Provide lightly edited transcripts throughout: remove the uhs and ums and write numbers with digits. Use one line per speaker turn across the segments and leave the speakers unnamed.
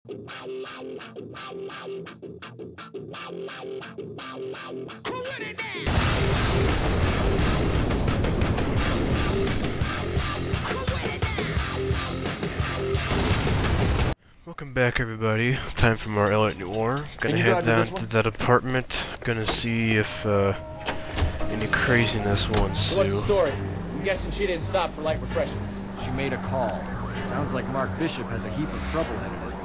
Welcome back, everybody. Time for more Noire. Gonna head down to that apartment. Gonna see if any craziness will ensue.
What's the story? I'm guessing she didn't stop for light refreshments.
She made a call. Sounds like Mark Bishop has a heap of trouble headed his way.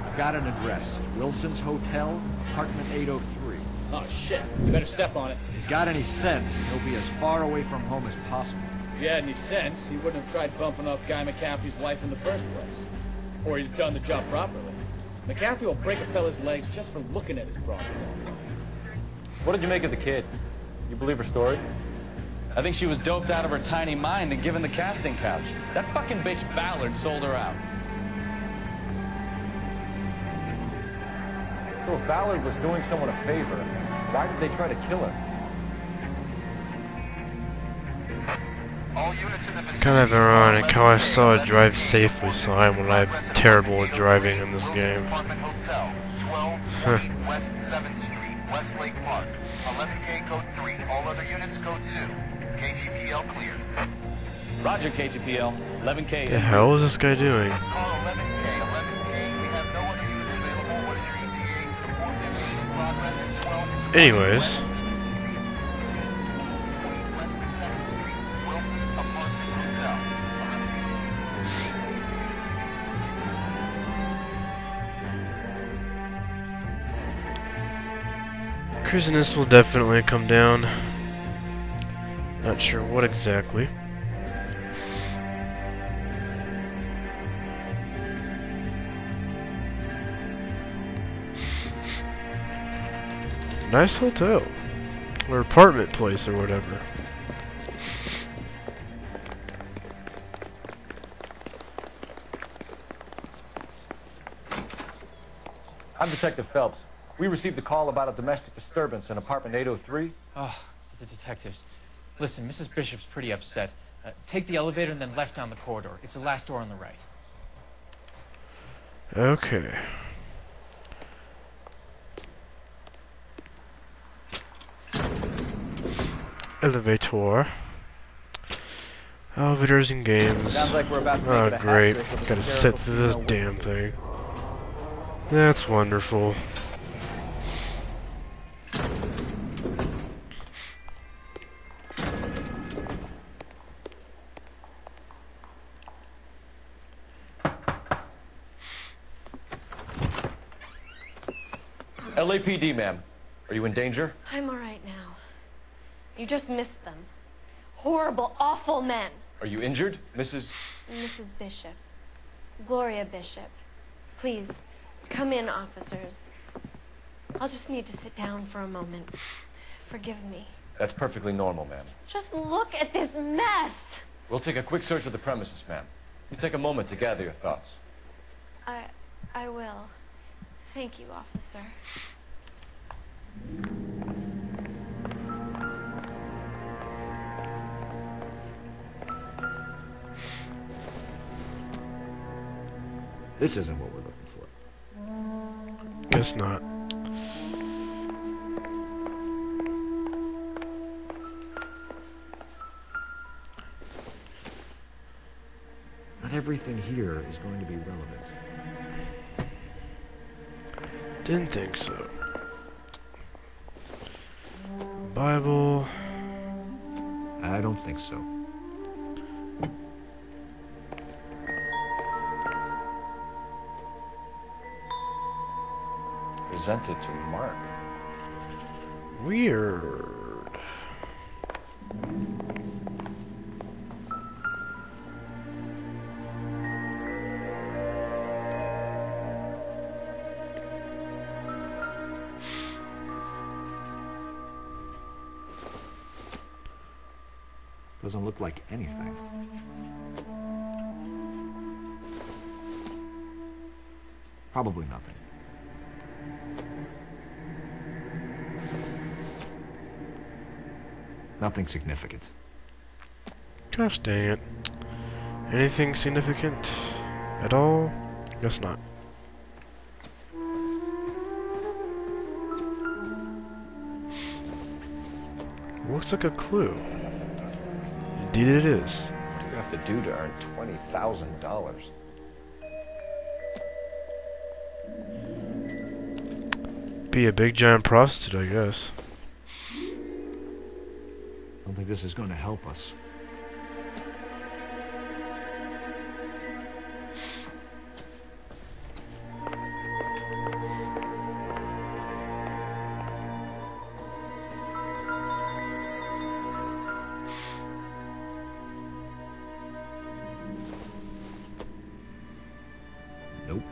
I've got an address. Wilson's Hotel, apartment 803.
Oh shit, you better step on it.
If he's got any sense, he'll be as far away from home as possible.
If he had any sense, he wouldn't have tried bumping off Guy McAfee's wife in the first place. Or he'd have done the job properly. McAfee will break a fella's legs just for looking at his property.
What did you make of the kid? You believe her story? I think she was doped out of her tiny mind and given the casting couch. That fucking bitch Ballard sold her out.
So if Ballard was doing someone a favor, why did they try to kill her?
Kind of ironic how I saw a drive safely sign when I'm terrible at driving in this game. Huh.
West 7th Street, Westlake Park. 11K code 3. All other units code 2. KGPL clear.
Roger, KGPL. 11K.
The hell is this guy doing?
Call 11K. 11K. We have no other units available. What is your ETA to the 415 in progress at 12?
Anyways.
West 7th Street, Wilson's Apartment Hotel.
Craziness will definitely come down. Not sure what exactly. Nice hotel. Or apartment place or whatever.
I'm Detective Phelps. We received a call about a domestic disturbance in apartment 803.
Oh, the detectives. Listen, Mrs. Bishop's pretty upset. Take the elevator and then left down the corridor. It's the last door on the right.
Okay. Elevator. Elevators and games.
Sounds like we're about to
Oh,
make it a
great.
hat trick with
Gotta
hysterical
sit through this
female
damn
witnesses.
thing. That's wonderful.
LAPD, ma'am. Are you in danger?
I'm all right now. You just missed them. Horrible, awful men.
Are you injured, Mrs.
Mrs. Bishop. Gloria Bishop. Please, come in, officers. I'll just need to sit down for a moment. Forgive me.
That's perfectly normal, ma'am.
Just look at this mess.
We'll take a quick search of the premises, ma'am. You take a moment to gather your thoughts.
I will. Thank you, officer.
This isn't what we're looking for.
Guess not.
Not everything here is going to be relevant.
Didn't think so. Bible.
I don't think so.
Presented to Mark.
Weird.
Doesn't look like anything. Probably nothing. Nothing significant.
Gosh dang it. Anything significant at all? Guess not. looks like a clue. Indeed it is.
What do you have to do to earn $20,000?
Be a big giant prostitute, I guess.
I don't think this is going to help us. Nope.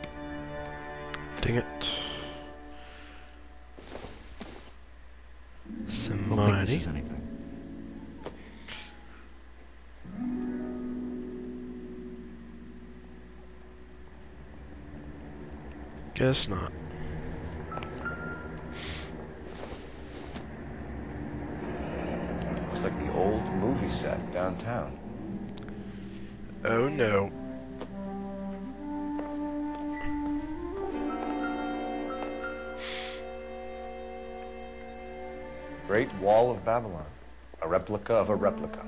Dang it. Some
I don't think this
money.
is anything.
Guess not.
Looks like the old movie set downtown.
Oh no.
Great Wall of Babylon. A replica of a replica.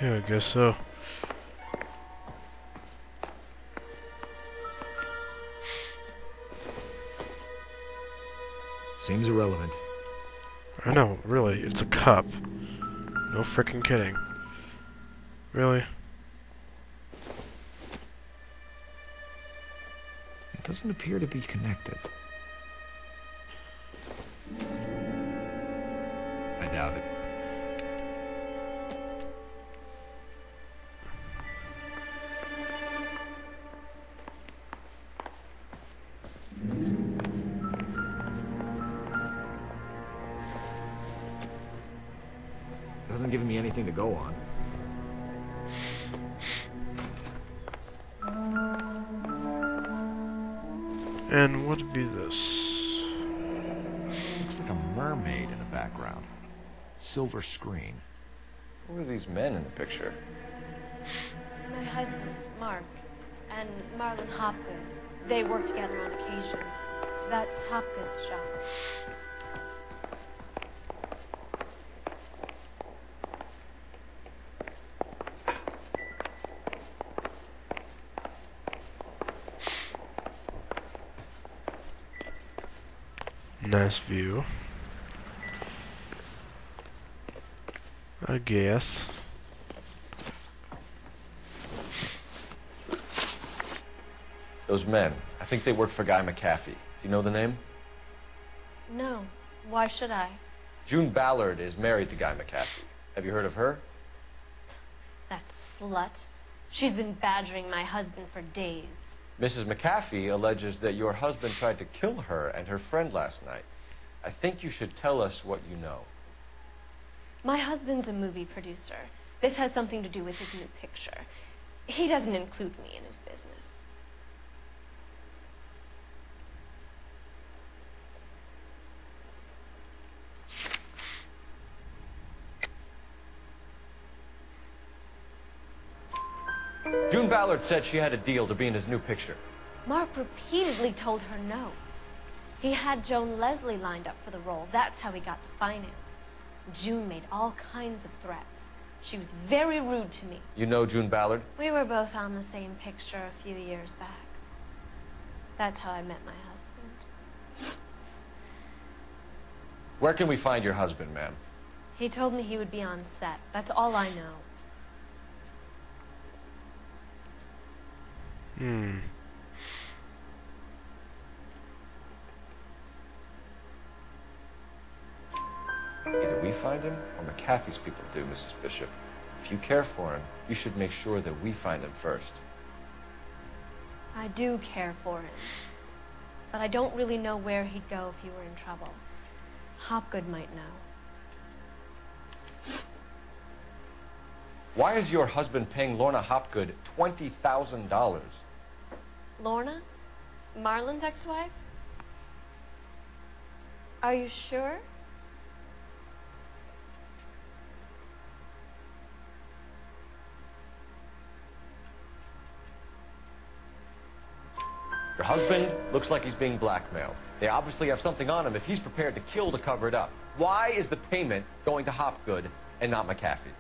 Yeah, I guess so.
Seems irrelevant.
I know, really, it's a cup. No frickin' kidding. Really?
It doesn't appear to be connected. I doubt it. Doesn't give me anything to go on.
And what would be this?
Looks like a mermaid in the background. Silver screen. Who are these men in the picture?
My husband, Mark, and Marlon Hopgood. They work together on occasion. That's Hopgood's shop.
Nice view. I guess.
Those men. I think they work for Guy McAfee. Do you know the name?
No. Why should I?
June Ballard is married to Guy McAfee. Have you heard of her?
That slut. She's been badgering my husband for days.
Mrs. McAfee alleges that your husband tried to kill her and her friend last night. I think you should tell us what you know.
My husband's a movie producer. This has something to do with his new picture. He doesn't include me in his business.
June Ballard said she had a deal to be in his new picture.
Mark repeatedly told her no. He had Joan Leslie lined up for the role. That's how he got the finance. June made all kinds of threats. She was very rude to me.
You know June Ballard?
We were both on the same picture a few years back. That's how I met my husband.
Where can we find your husband, ma'am?
He told me he would be on set. That's all I know. Either we find him or McAfee's people do, Mrs. Bishop. If you care for him, you should make sure that we find him first. I do care for him. But I don't really know where he'd go if he were in trouble. Hopgood might know.
Why is your husband paying Lorna Hopgood $20,000?
Lorna? Marlon's ex-wife? Are you sure?
Your
husband looks like he's being blackmailed. They obviously have something on him if he's prepared to kill to cover it up. Why is the payment going to Hopgood and not McAfee?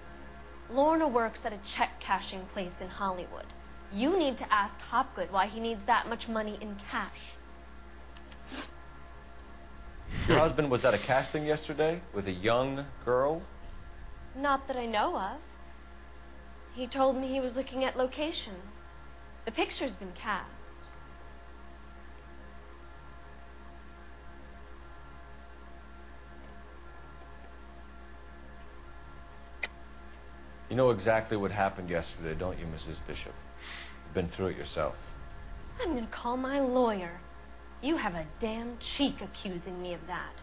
Lorna works at a check-cashing place in Hollywood. You need to ask Hopgood why he needs that much money in cash.
Your husband was at a casting yesterday with a young girl?
Not that I know of. He told me he was looking at locations. The picture's been cast.
You know exactly what happened yesterday, don't you, Mrs. Bishop? You've been through it yourself.
I'm gonna call my lawyer. You have a damn cheek accusing me of that.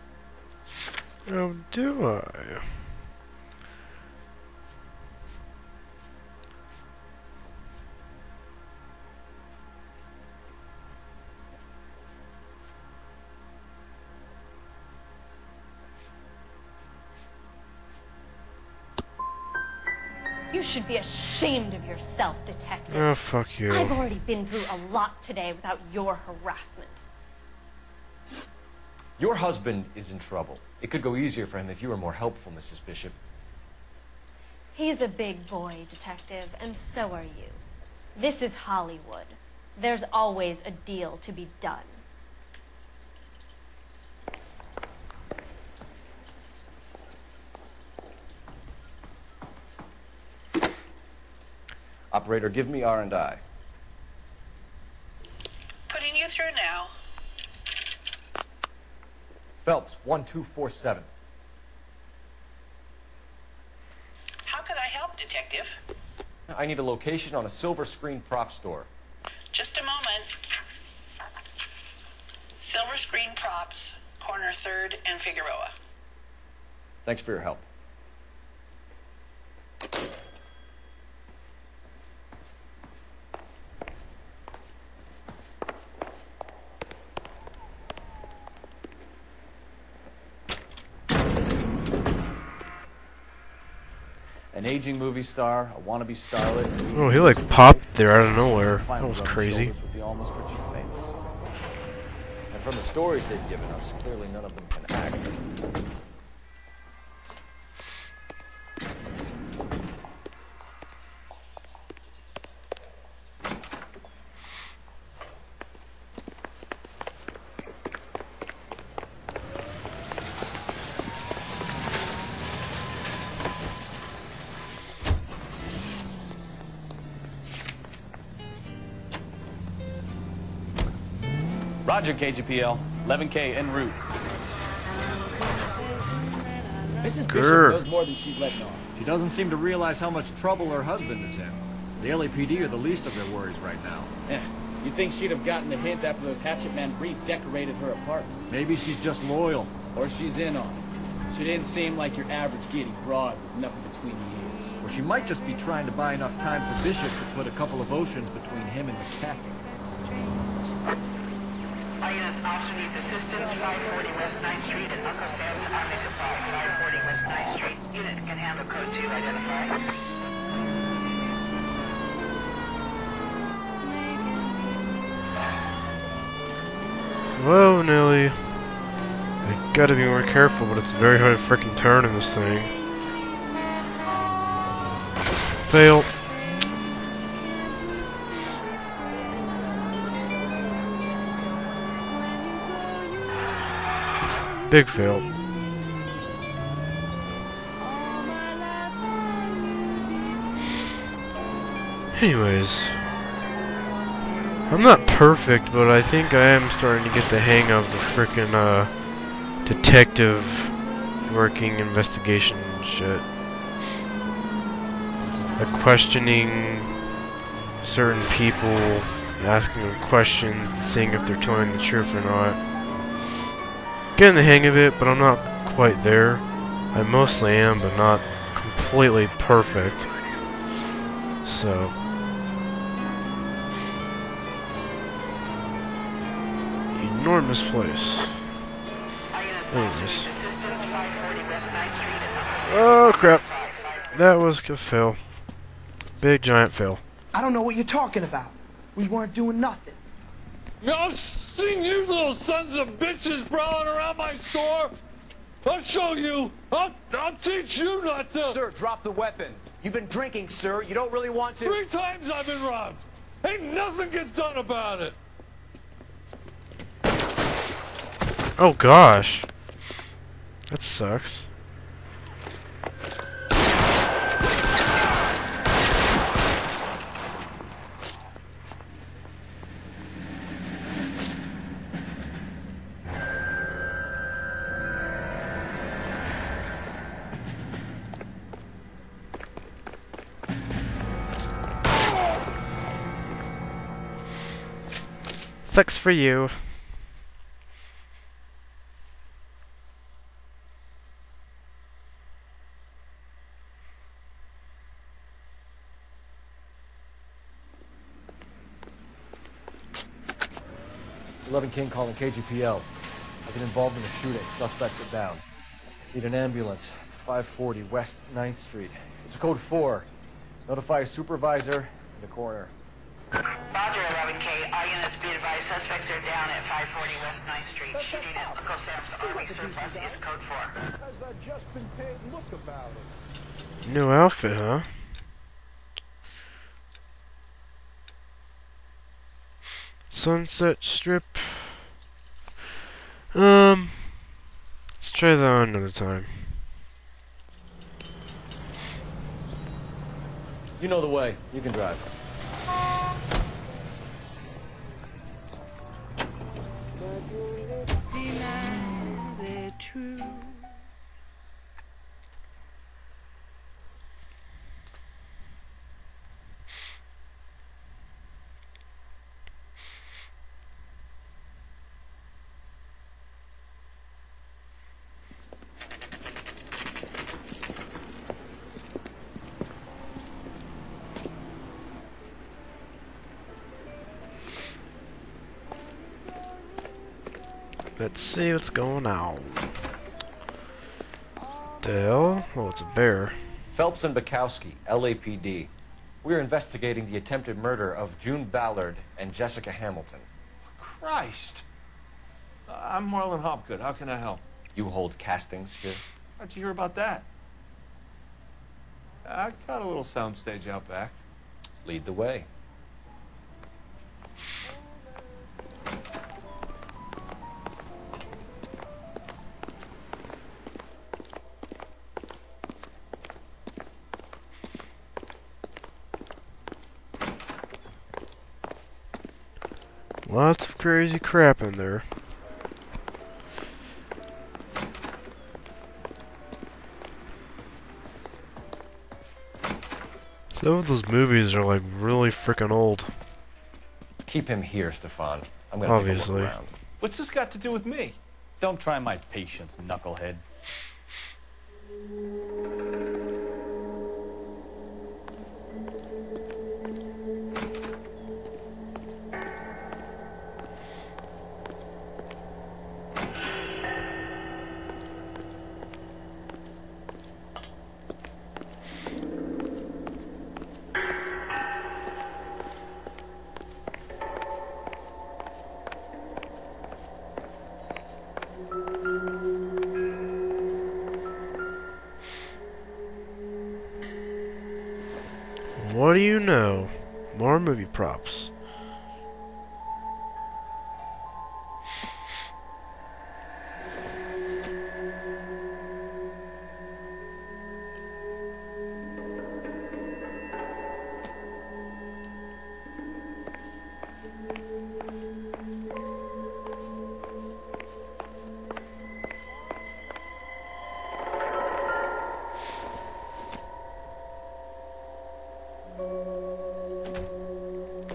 Oh, do I?
You should be ashamed of yourself, Detective.
Oh, fuck you.
I've already been through a lot today without your harassment.
Your husband is in trouble. It could go easier for him if you were more helpful, Mrs. Bishop.
He's a big boy, Detective, and so are you. This is Hollywood. There's always a deal to be done.
Operator, give me R&I.
Putting you through now.
Phelps, 1247.
How can I help, Detective?
I need a location on a silver screen prop store.
Just a moment. Silver Screen Props, corner 3rd and Figueroa.
Thanks for your help.
An aging movie star, a wannabe starlet.
Oh, he like popped there out of nowhere. That was crazy.
With the almost rich and famous.
And from the stories they've given us, clearly none of them can act.
Roger, KGPL. 11K en route. Mrs. Bishop knows more than she's letting on.
She doesn't seem to realize how much trouble her husband is in. The LAPD are the least of their worries right now.
You'd think she'd have gotten the hint after those hatchet men redecorated her apartment.
Maybe she's just loyal.
Or she's in on it. She didn't seem like your average giddy broad with nothing between the ears.
Or she might just be trying to buy enough time for Bishop to put a couple of oceans between him and McAfee.
Units also needs assistance, 540 West 9th Street at Uncle Sam's Army Supply. 540 West 9th Street. Unit can handle code 2, identify.
Whoa, Nelly. I gotta be more careful, but it's very hard to frickin' turn in this thing. Fail. Big fail. Anyways, I'm not perfect, but I think I am starting to get the hang of the frickin' detective working investigation shit. Like questioning certain people, asking them questions, seeing if they're telling the truth or not. Getting the hang of it, but I'm not quite there. I mostly am, but not completely perfect. So enormous place. Anyways. Oh crap. That was a fail. Big giant fail.
I don't know what you're talking about. We weren't doing nothing. I've seen you little sons of bitches prowling around my store. I'll show you. I'll teach you not to.
Sir, drop the weapon. You've been drinking, sir. You don't really want to.
3 times I've been robbed. Ain't nothing gets done about it.
Oh gosh. That sucks. Sucks for you.
King calling KGPL. I've been involved in a shooting. Suspects are down. Need an ambulance to 540 West 9th Street. It's a code 4. Notify a supervisor in the corner.
Roger, 11K. All units be advised. Suspects are down at 540 West 9th Street. Shooting at Uncle Sam's Army surplus is code 4.
Has that just been paid? Look about it.
New outfit, huh? Sunset Strip. Let's try that on another time.
You know the way. You can drive.
Let's see what's going on. The hell? Oh, it's a bear.
Phelps and Bukowski, LAPD. We're investigating the attempted murder of June Ballard and Jessica Hamilton.
Christ. I'm Marlon Hopgood. How can I help?
You hold castings here?
How'd you hear about that? I got a little soundstage out back.
Lead the way.
Lots of crazy crap in there. Some of those movies are like really freaking old.
Keep him here, Stefan. I'm gonna take a look around.
What's this got to do with me?
Don't try my patience, knucklehead.
What do you know? More movie props.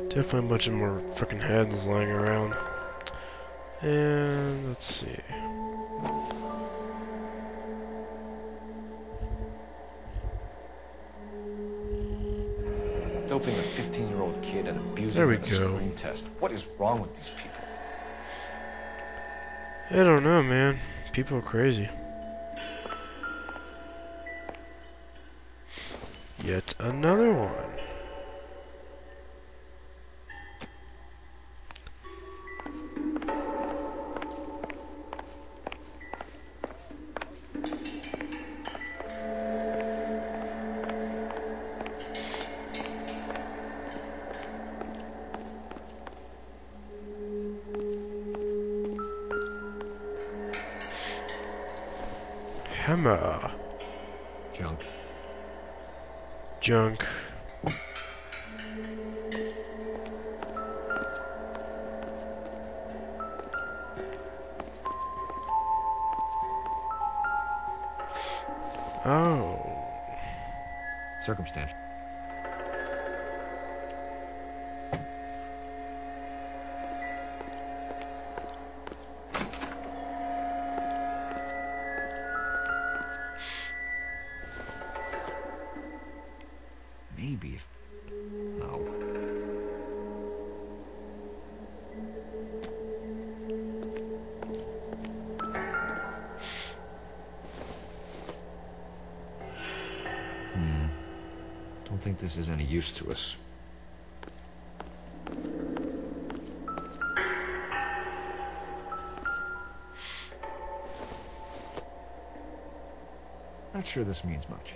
Definitely a bunch of more freaking heads lying around. And let's see.
Doping a 15-year-old kid and abusing
There we
him in a
go.
screen test. What is wrong with these people?
I don't know, man. People are crazy. Yet another one. Hammer.
Junk.
Junk. Oh.
Circumstantial. Maybe if... No. Don't think this is any use to us. Not sure this means much.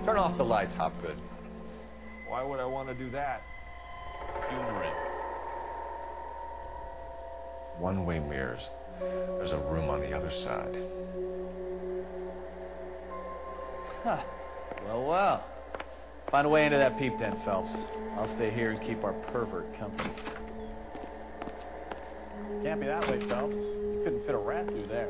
Turn off the lights, Hopgood.
Why would I want to do that?
Humor it.
One-way mirrors. There's a room on the other side.
Huh. Well, well. Find a way into that peep tent, Phelps. I'll stay here and keep our pervert company. Can't be that way, Phelps. You couldn't fit a rat through there.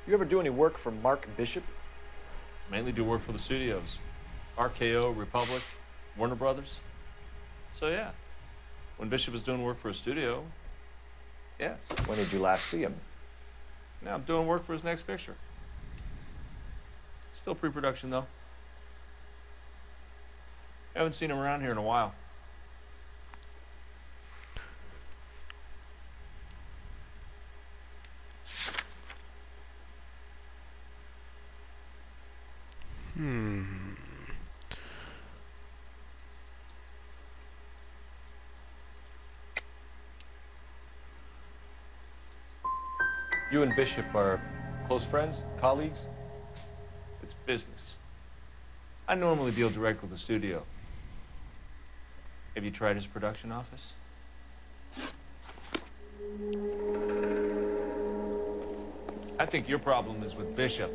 You ever do any work for Mark Bishop?
Mainly do work for the studios. RKO, Republic, Warner Brothers. So yeah, when Bishop was doing work for a studio, yes.
When did you last see him?
Now I'm doing work for his next picture. Still pre-production though. Haven't seen him around here in a while.
You and Bishop are close friends, colleagues?
It's business. I normally deal direct with the studio. Have you tried his production office? I think your problem is with Bishop.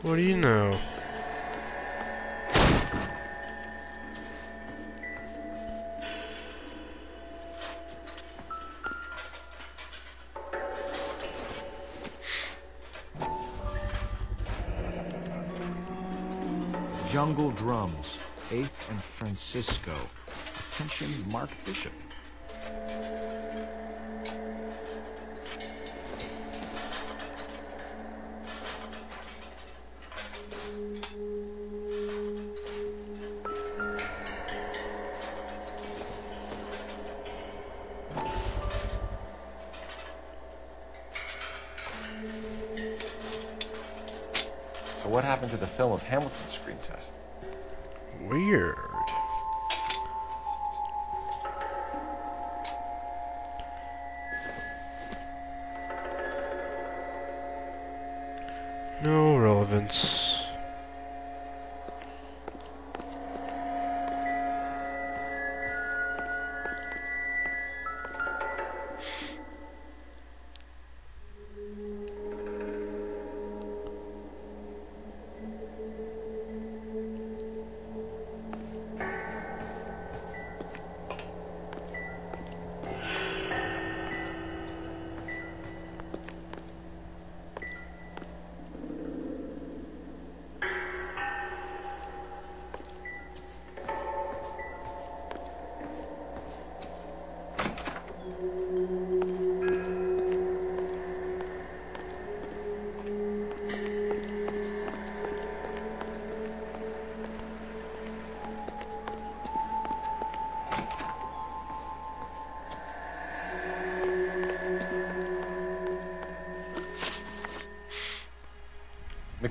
What do you know?
Jungle Drums, 8th and Francisco. Attention, Mark Bishop.
So what happened to the film of Hamilton's screen test?
Weird. No relevance.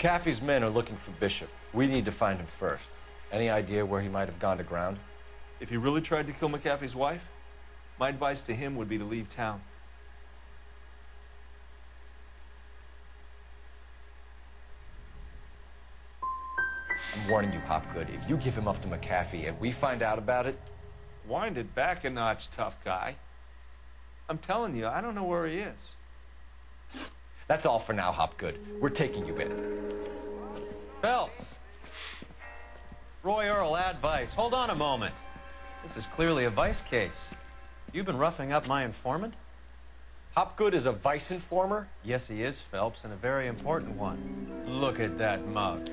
McAfee's men are looking for Bishop. We need to find him first. Any idea where he might have gone to ground?
If he really tried to kill McAfee's wife, my advice to him would be to leave town.
I'm warning you, Hopgood. If you give him up to McAfee and we find out about it...
Wind it back a notch, tough guy. I'm telling you, I don't know where he is.
That's all for now, Hopgood. We're taking you in.
Phelps! Roy Earl, advice. Hold on a moment. This is clearly a vice case. You've been roughing up my informant?
Hopgood is a vice informer?
Yes, he is, Phelps, and a very important one. Look at that mug.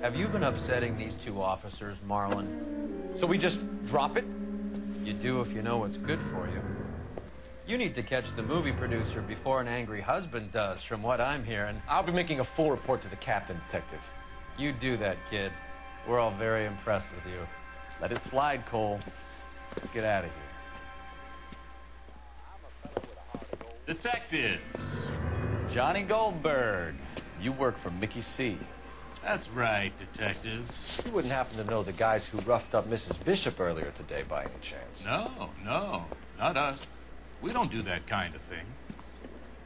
Have you been upsetting these two officers, Marlon?
So we just drop it?
You do if you know what's good for you. You need to catch the movie producer before an angry husband does, from what I'm hearing.
I'll be making a full report to the captain, Detective.
You do that, kid. We're all very impressed with you.
Let it slide, Cole. Let's get out of here.
Detectives.
Johnny Goldberg. You work for Mickey C.
That's right, detectives.
You wouldn't happen to know the guys who roughed up Mrs. Bishop earlier today by any chance?
No, not us. We don't do that kind of thing.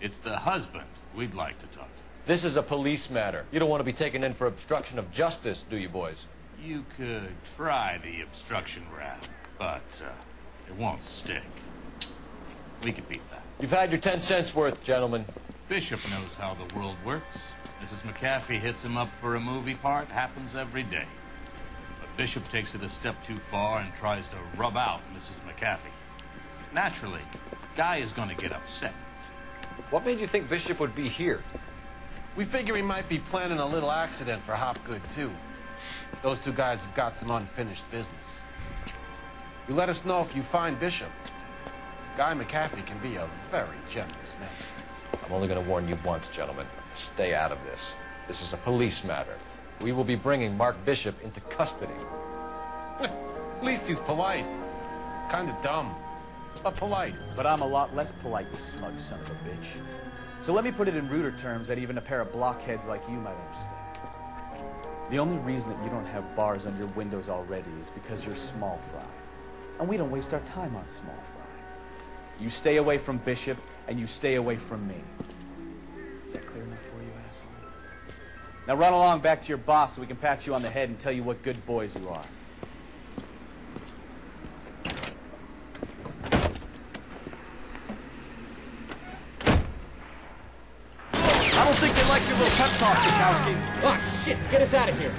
It's the husband we'd like to talk to.
This is a police matter. You don't want to be taken in for obstruction of justice, do you, boys?
You could try the obstruction rap, but it won't stick. We could beat that.
You've had your 10 cents worth, gentlemen.
Bishop knows how the world works. Mrs. McAfee hits him up for a movie part. Happens every day. But Bishop takes it a step too far and tries to rub out Mrs. McAfee. Naturally, Guy is going to get upset.
What made you think Bishop would be here?
We figure he might be planning a little accident for Hopgood, too. Those two guys have got some unfinished business. You let us know if you find Bishop. Guy McAfee can be a very generous man.
I'm only going to warn you once, gentlemen. Stay out of this. This is a police matter. We will be bringing Mark Bishop into custody.
At least he's polite. Kind of dumb, but polite.
But I'm a lot less polite, you smug son of a bitch. So let me put it in ruder terms that even a pair of blockheads like you might understand. The only reason that you don't have bars on your windows already is because you're small fry. And we don't waste our time on small fry. You stay away from Bishop, and you stay away from me. Is that clear enough for you, asshole? Now run along back to your boss so we can pat you on the head and tell you what good boys you are. I don't think they like your little pep talk, Sikowski. Oh, shit! Get us out of here.